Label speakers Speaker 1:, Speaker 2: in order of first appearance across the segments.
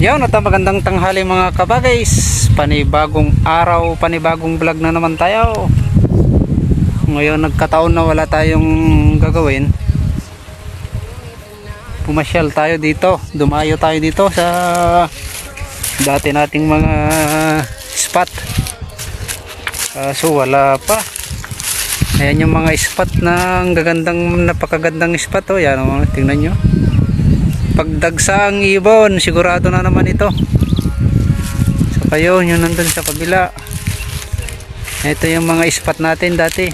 Speaker 1: Yan, at magandang tanghali mga kabagays. Panibagong araw, panibagong vlog na naman tayo. Ngayon nagkataon na wala tayong gagawin. Pumasyal tayo dito, dumayo tayo dito sa dati nating mga spot. So wala pa. Ayan yung mga spot na napakagandang spot. Oh, yan, oh, tingnan nyo. Pagdagsa ang ibon, sigurado na naman ito. So kayo, yun nandun sa kabila. Ito yung mga spot natin dati.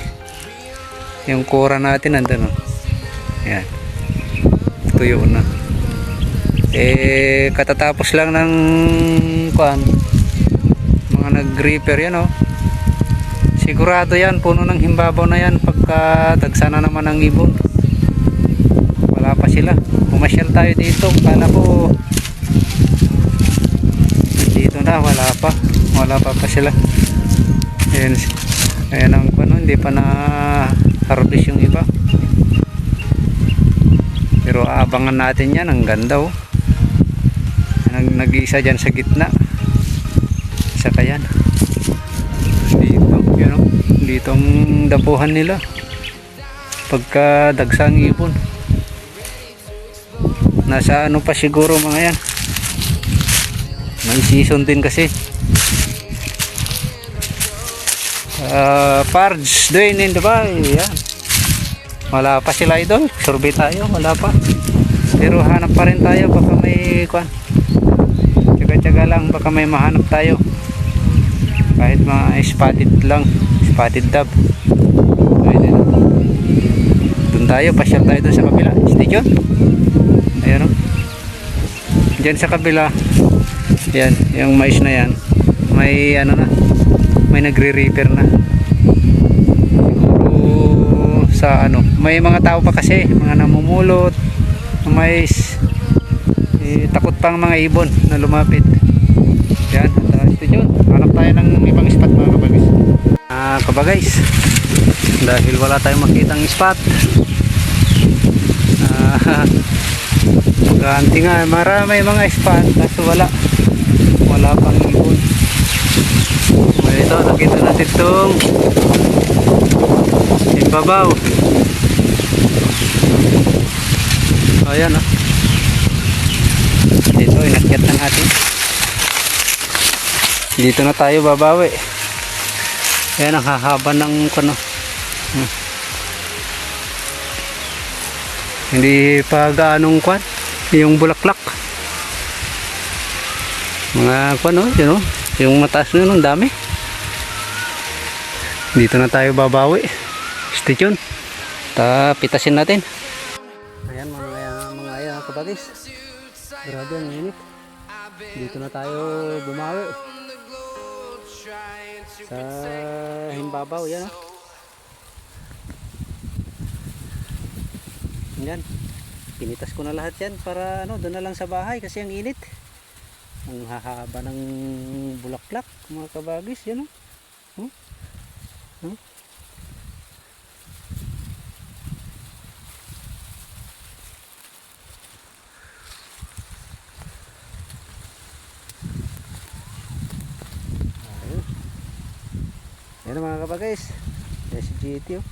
Speaker 1: Yung kura natin nandun, oh. Yan. Tuyo na. Katatapos lang ng mga nag-reaper yan, oh. Sigurado yan, puno ng himbabaw na yan pagka dagsa na naman ang ibon. Wala pa sila. Pumasyal tayo dito, kala ko dito na, wala pa sila. Ayan ang hindi pa na harvest yung iba, pero aabangan natin yan. Ang ganda, oh. Nag-iisa dyan sa gitna, saka yan dito, yun, oh. Dito ang dapuhan nila pagka dagsang ibon. Nasa ano pa siguro mga yan, may season din kasi. Pards doing in Dubai, yan. Wala pa sila, idol. Survey tayo, wala pa, pero hanap pa rin tayo. Baka may tsaga-tsaga lang, baka may mahanap tayo, kahit mga spotted lang, spotted dove. Doon tayo, pasyal tayo doon sa kabila. Stay tuned. Ayan, o. Diyan sa kabila, yan, yung mais na yan, may may nagre-reaper na. Siguro sa may mga tao pa kasi, mga namumulot ng mais. Takot pang mga ibon na lumapit. Yan, ito yun. Hanap tayo ng ibang spot mga kabagays. Kabagays, dahil wala tayong makitang spot, maghahanti nga, marami mga spot kaso wala pang ibon. Ito, nakita natin itong imbabaw. Ayan, oh. Dito, inakyat na natin. Dito na tayo babawi. Ayan, ang hahaba ng hindi pa gaanong yung bulaklak. Mga yun, yung mataas na yun, ang dami. Dito na tayo babawi. Stay tuned. Pitasin natin. Ayan mga kabagis. Grabe ang init. Dito na tayo bumawi sa himbabaw. Yan, oh. Yan. Pinitas ko na lahat yan para doon na lang sa bahay kasi ang init. Ang hahaba ng bulaklak mga kabagis. Yan, oh. Yan mga kabagis. Yan si GT, oh.